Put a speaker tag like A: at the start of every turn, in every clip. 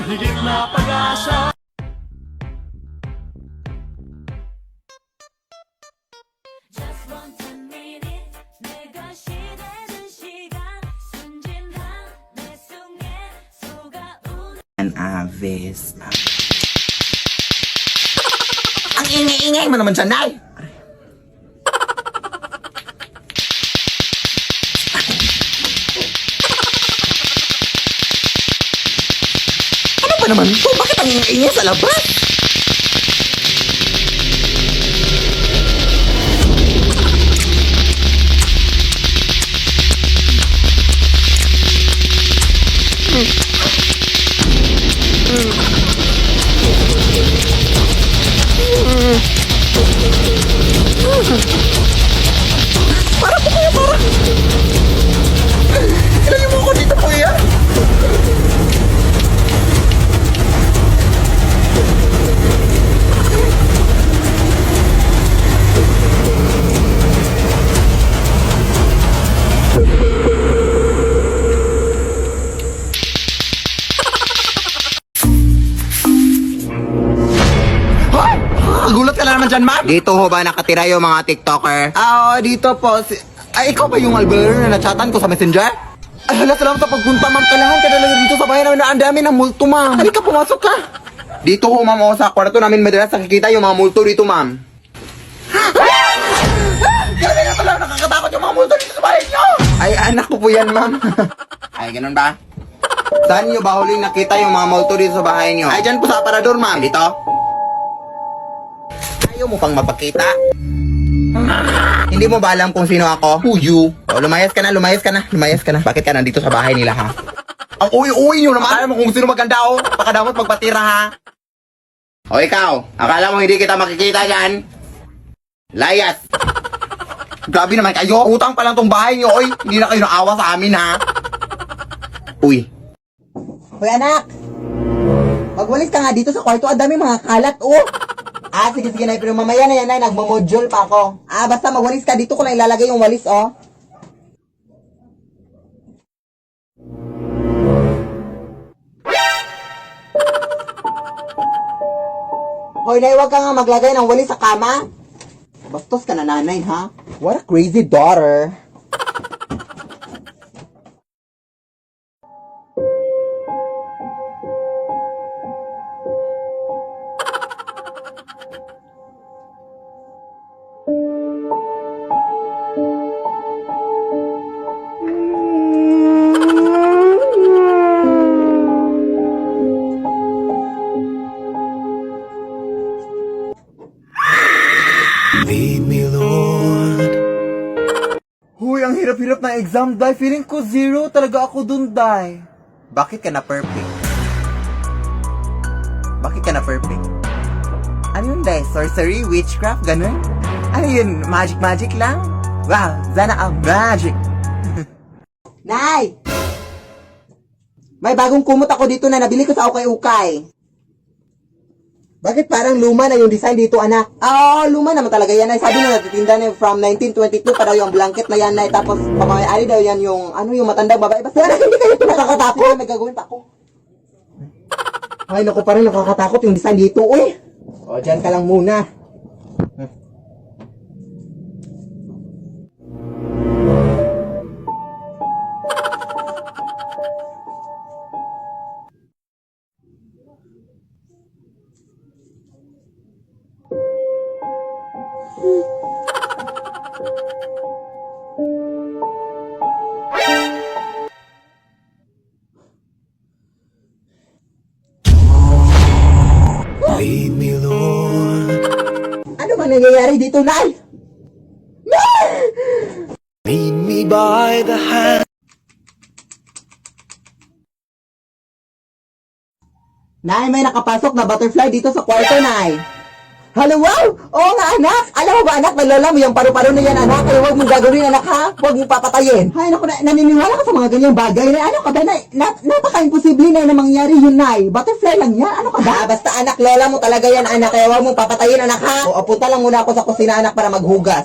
A: higit na pag-asa.
B: Aves. Ang ingay-ingay mo naman dyan, Nay! Ano ba naman ito? Bakit ang ingay-ingay sa labas? Para po kuya, para! Ilagay mo ako dito, kuya! Gulat ka na naman dyan, ma'am! Dito ho ba nakatira yung mga TikToker? Dito po. Ay, ikaw ba yung Albert na nachatan ko sa Messenger? Ay, hala, salamat sa pagpunta, ma'am. Kailangan ka na dito sa bahay namin na ang dami ng multo, ma'am. Halika, pumasok ka. Dito ho, ma'am, sa kwarto namin madalas nakikita yung mga multo dito, ma'am. Grabe na talaga, nakakatakot yung mga multo dito sa bahay niyo. Ay, anak ko po yan, ma'am. Ay, ganun ba? Saan niyo ba huling nakita yung mga multo dito sa bahay niyo? Ay, dyan po sa aparador, ma'am. Dito? Ayaw mo pang mapakita? Hindi mo ba alam kung sino ako? Who you? O, lumayas ka na, lumayas ka na, lumayas ka na. Bakit ka nandito sa bahay nila, ha? Ang uwi-uwi nyo naman. Akala mo kung sino maganda, oh. Pakadamot magpatira, ha? O, ikaw. Akala mo hindi kita makikita dyan? Layas. Grabe naman kayo. Utang pa lang tong bahay nyo, oy. Hindi na kayo naawa sa amin, ha? Uy. Hoy, anak. Magwalis ka nga dito sa kwarto. Ang dami mga kalat, oh. Sige, Nay. Pero mamaya na yan, Nay. Nagmamodule pa ako. Basta magwalis ka. Dito ko lang ilalagay yung walis, oh. Hoy, Nay, huwag ka nga maglagay ng walis sa kama. Bastos ka na, nanay, ha? What a crazy daughter.
A: Lead me, Lord.
B: Huy, ang hirap-hirap na exam, Day. Feeling ko zero talaga ako dun, Day. Bakit ka na perfect? Bakit ka na perfect? Ano yun, Day? Sorcery? Witchcraft? Ganun? Ano yun? Magic lang? Wow, sana ang magic. Nay! May bagong kumot ako dito na nabili ko sa ukay-ukay. Bakit parang luma na yung design dito, anak? Luma naman talaga yan, ay. Sabi na natitinda na from 1922 pa daw yung blanket na yan, ay. Tapos, pamamayari daw yan yung, yung matandang babae. Basta, anak, hindi kayo nakakatakot. May gagawin pa ako. Ay, naku, parang nakakatakot yung design dito, uy. O, dyan ka lang muna.
A: Lead me, Lord.
B: Ano ba nangyayari dito, Nay? Nay!
A: Lead me by the hand.
B: Nay, may nakapasok na butterfly dito sa kwarto, Nay. Hello, wow! Oo nga, anak! Alam mo ba, anak, nalala mo yung paru-paro na yan, anak? Kaya huwag mong gagawin, anak, ha? Huwag mong papatayin. Ay, naku, naniniwala ka sa mga ganyang bagay na, ano ka ba, Nay? Napaka-imposible na mangyari yun, Nay. Butterfly lang yan, ano ka ba? Basta, anak, lola mo talaga yan, anak. Kaya huwag mong papatayin, anak, ha? O, punta lang muna ako sa kusina, anak, para maghugas.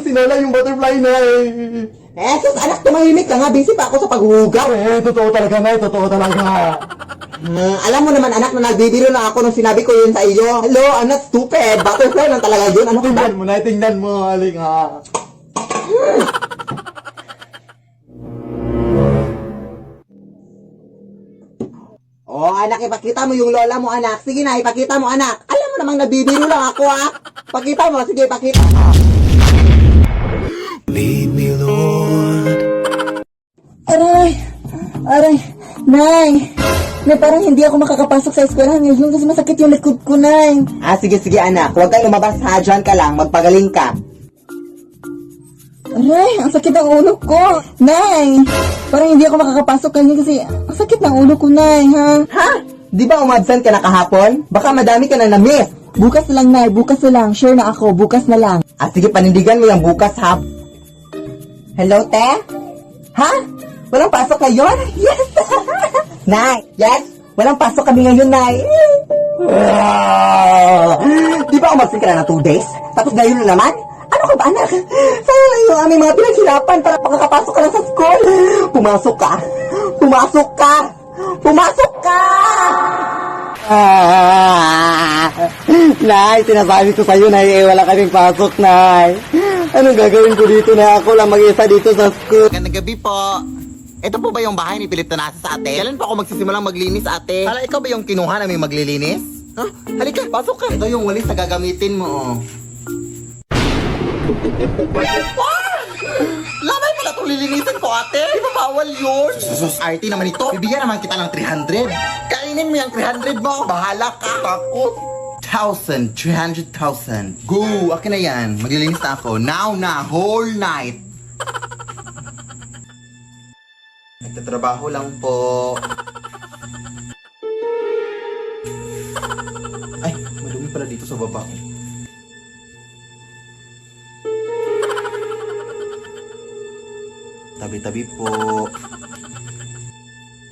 C: tinola yung butterfly, Nay.
B: sus, anak, tumahimik ka nga. Busy pa ako sa paghuhugaw.
C: Totoo talaga, Nay. Totoo talaga.
B: Alam mo naman, anak, na nagbibiro lang ako nung sinabi ko yun sa iyo. Hello, I'm not stupid. Butterfly lang talaga yun. Ano ka ba?
C: Tingnan mo, Nay. Tingnan mo. Halika.
B: Oh, anak, ipakita mo yung lola mo, anak. Sige na, ipakita mo, anak. Alam mo namang nabibiro lang ako, ha. Pakita mo, sige, ipakita.
A: Lead me, Lord.
D: Aray, Nay, parang hindi ako makakapasok sa eskwelahan ngayon kasi masakit yung likod ko, Nay.
B: Sige, anak. Huwag kang lumabas, ha. Diyan ka lang. Magpagaling ka.
D: Aray, ang sakit ng ulo ko. Nay, parang hindi ako makakapasok ngayon kasi ang sakit ng ulo ko, Nay, ha?
B: Ha? Di ba umabsent ka na kahapon? Baka madami ka na na-miss.
D: Bukas na lang, Nay, bukas na lang. Sure na ako, bukas na lang.
B: Sige, panindigan mo yung bukas, ha. Hello, te? Ha? Walang pasok ngayon? Yes! Nay, yes? Walang pasok kami ngayon, Nay. Di ba umabsent ka na ng 2 days? Tapos ngayon na naman? Ano ka ba, anak? Sayang lang yung aming mga pinaghirapan para makakapasok ka na sa school. Pumasok ka. Pumasok ka. Pumasok ka!
C: Nay, sinasabi ko sa'yo, Nay, wala kaming pasok, Nay. Anong gagawin ko dito, Nay? Ako lang mag-isa dito sa school.
B: Magandang gabi po. Ito po ba yung bahay ni Pilip Tanasa sa ate? Kailan pa ako magsisimulang maglinis, ate? Hala, ikaw ba yung kinuha namin maglilinis? Halika, pasok ka. Ito yung walis na gagamitin mo, oh. Lamay pala itong lilinisin ko, ate. Di ba bawal yun? Sus, RT naman ito. Bibigyan naman kita ng 300. Kainin mo yung 300 mo. Bahala ka. Takot. 1,000. 300,000. Go! Akin na yan. Maglilinis na ako. Now na. Whole night. Nagtatrabaho lang po. Ay, madumi pala dito sa baba ko. Tabi-tabi po.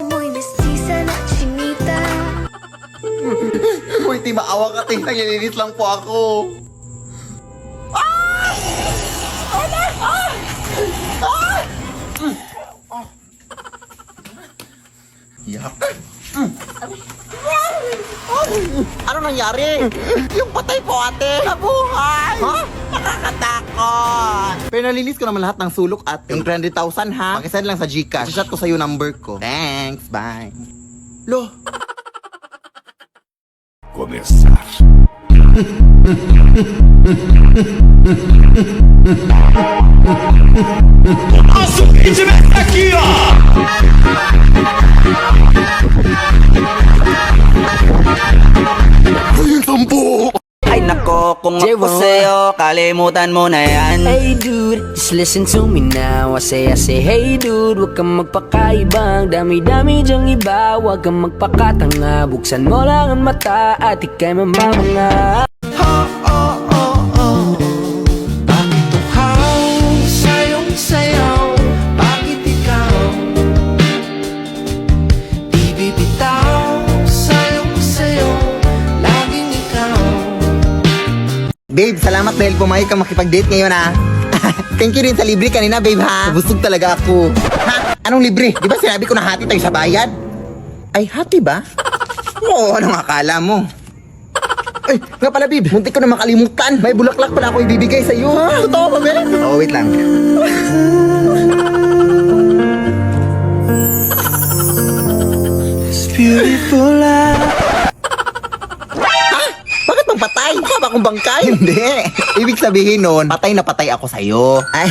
E: Muy mestiza na chinita.
B: Uy, di maawa ka, ting. Naglilinis lang po ako. Yak. Ano nangyari? Yung patay po, ate. Nabuhay! Ha? Nakakatakot! Pero nalinis ko naman lahat ng sulok, ate. Yung 300,000, ha? Pakisend lang sa Gcash. Shot ko sa'yo number ko. Thanks, bye. Lo,
A: Começar. Nosso ritmo é aqui, ó! Ay, tambo!
F: Ay nako, kung ako sa'yo, kalimutan mo na yan.
G: Hey dude, just listen to me now. I say, hey dude, huwag kang magpakaibang. Dami-dami dyang iba, huwag kang magpakatanga. Buksan mo lang ang mata at ika'y mamamanga.
A: Bakit uhaw, sayong sayaw? Bakit ikaw? Di bibitaw, sayong sayo, laging ikaw.
B: babe, salamat dahil pumayag ka makipag-date ngayon, ha? Thank you rin sa libre kanina, babe, ha? Busog talaga ako. Ha? Anong libre? Di ba sinabi ko na hati tayo sa bayad? Ay, hati ba? Oo, anong akala mo? Ay, nga pala, babe. Muntik ko na makalimutan. May bulaklak pala ako ibibigay sa'yo, ha? Totoo ba, babe? Oo, wait lang.
A: It's beautiful life.
B: Ha? Bakit bang patay? Mukha ba akong bangkay? Hindi. Ibig sabihin nun, patay na patay ako sa'yo. Ay,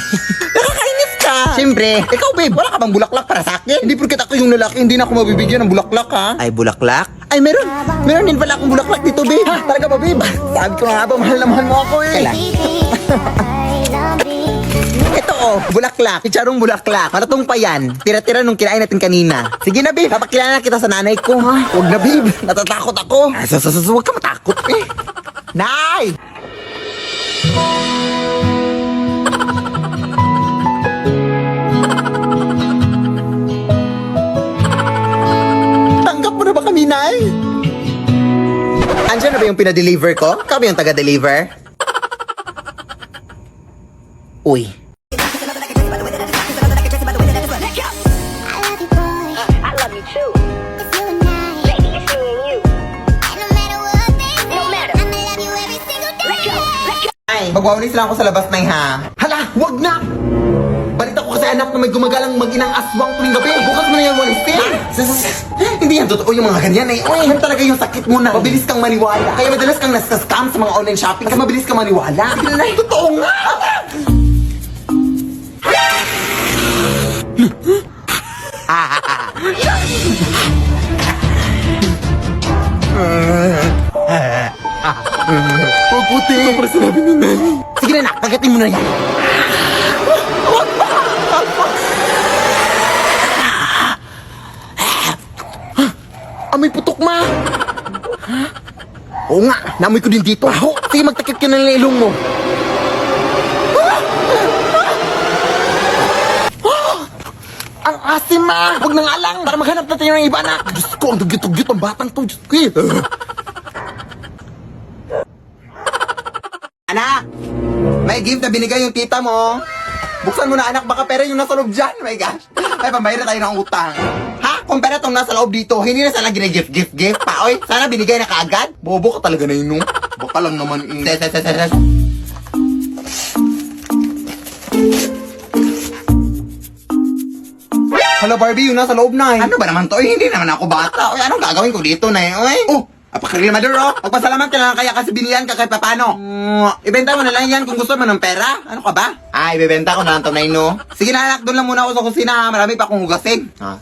B: nakakainis ka. Siyempre, ikaw, babe, wala ka bang bulaklak para sa akin? Hindi porket ako yung lalaki, hindi na ako mabibigyan ng bulaklak, ha? Ay, bulaklak? Ay, meron. Meron din pala akong bulaklak dito, babe. Ha? Talaga ba, babe? Sabi ko nga ba, mahal na mahal mo ako, eh. Kailan? Ito, oh, bulaklak. Chicharong bulaklak. Maratong pa yan. Tira-tira nung kinain natin kanina. Sige na, babe. Papakilala kita sa nanay ko, ha? Huwag na, babe. Natatakot ako. Huwag ka matakot, eh. Nay! Tanggap mo na ba kami, Nay? Andiyan na ba yung pinadeliver ko? Ikaw ba yung taga-deliver? Uy.
E: I love you, boy. I love you too. It's you and I. Baby, it's me and you. And no matter what they say, I'ma love you every single day.
B: Ay, magwawalis lang ako sa labas na ha. Hala, wag na! Balita ko kasi anak na may gumagalang mag-inang aswang tuwing gabi. Bukas mo na yan walisin. Hindi yan totoo yung mga ganyan eh. Uy, yan talaga yung sakit mo na. Mabilis kang maniwala. Kaya madalas kang nasa-scam sa mga online shopping kasi mabilis kang maniwala. Sige na, totoo nga! Huwag puti. Para sinabi ni Nani. Sige na, nak. Kagatin mo na yan. Amoy putok, ma. Oo nga, namoy ko din dito. Sige, magtakip ka na ng ilong mo. Ang asim, ma. Huwag nang alang para maghanap natin ng iba, anak. Diyos ko, ang dugyot-dugyot ang batang to. Diyos ko, eh. Anak, may gift na binigay yung tita mo. Buksan mo na, anak, baka pera yung nasa loob dyan. My gosh. Ay, pambayad na tayo ng utang. Ha? Kung pera tong nasa loob dito, hindi na sana gine-gift pa. Oy, sana binigay na kaagad. Bobo ka talaga na yun, no? Baka lang naman eh. Ses. Hala, Barbie, yung nasa loob na eh. Ano ba naman to? Eh, hindi naman ako bata. Oy, anong gagawin ko dito na eh? Oy. Oh, apakarimador, oh. Magpasalamat ka lang kaya kasi binilihan ka kahit papano. Ibenta mo na lang yan kung gusto mo ng pera. Ano ka ba? Ay, ibebenta ko na lang to na no. Sige na, anak, doon lang muna ako sa kusina. Marami pa akong hugasin. Ha?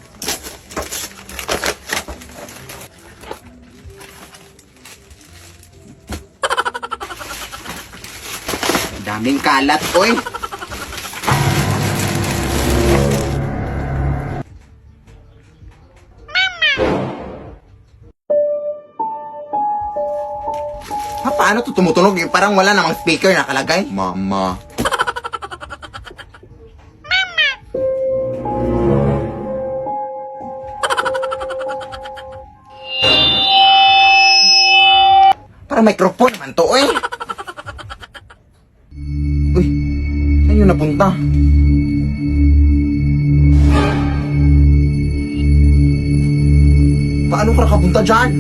B: Daming kalat, oy. Ha, paano to tumutunog? Eh, parang wala namang speaker nakalagay. Mama. Parang microphone naman to, eh. Uy, saan yun napunta? Paano ka nakapunta dyan?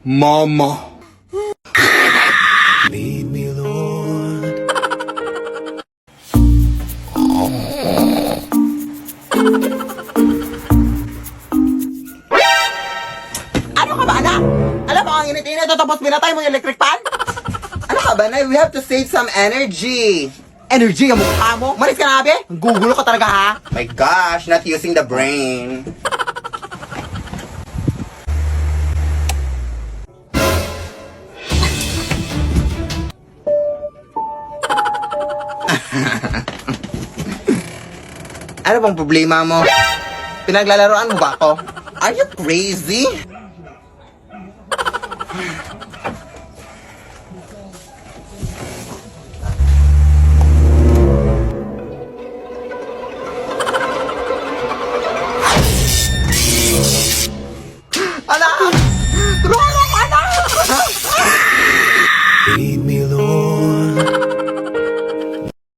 B: Mama.
A: Lead me, Lord.
B: Ano ka ba, anak? Alam mo, ang init-init ito tapos pinatay mo yung electric fan? Ano ka ba, Nay? We have to save some energy. Energy ang mukha mo? Maris ka na, abe? Gugulo ka talaga, ha? My gosh, not using the brain. Ano bang problema mo? Pinaglalaroan mo ba ako? Are you crazy?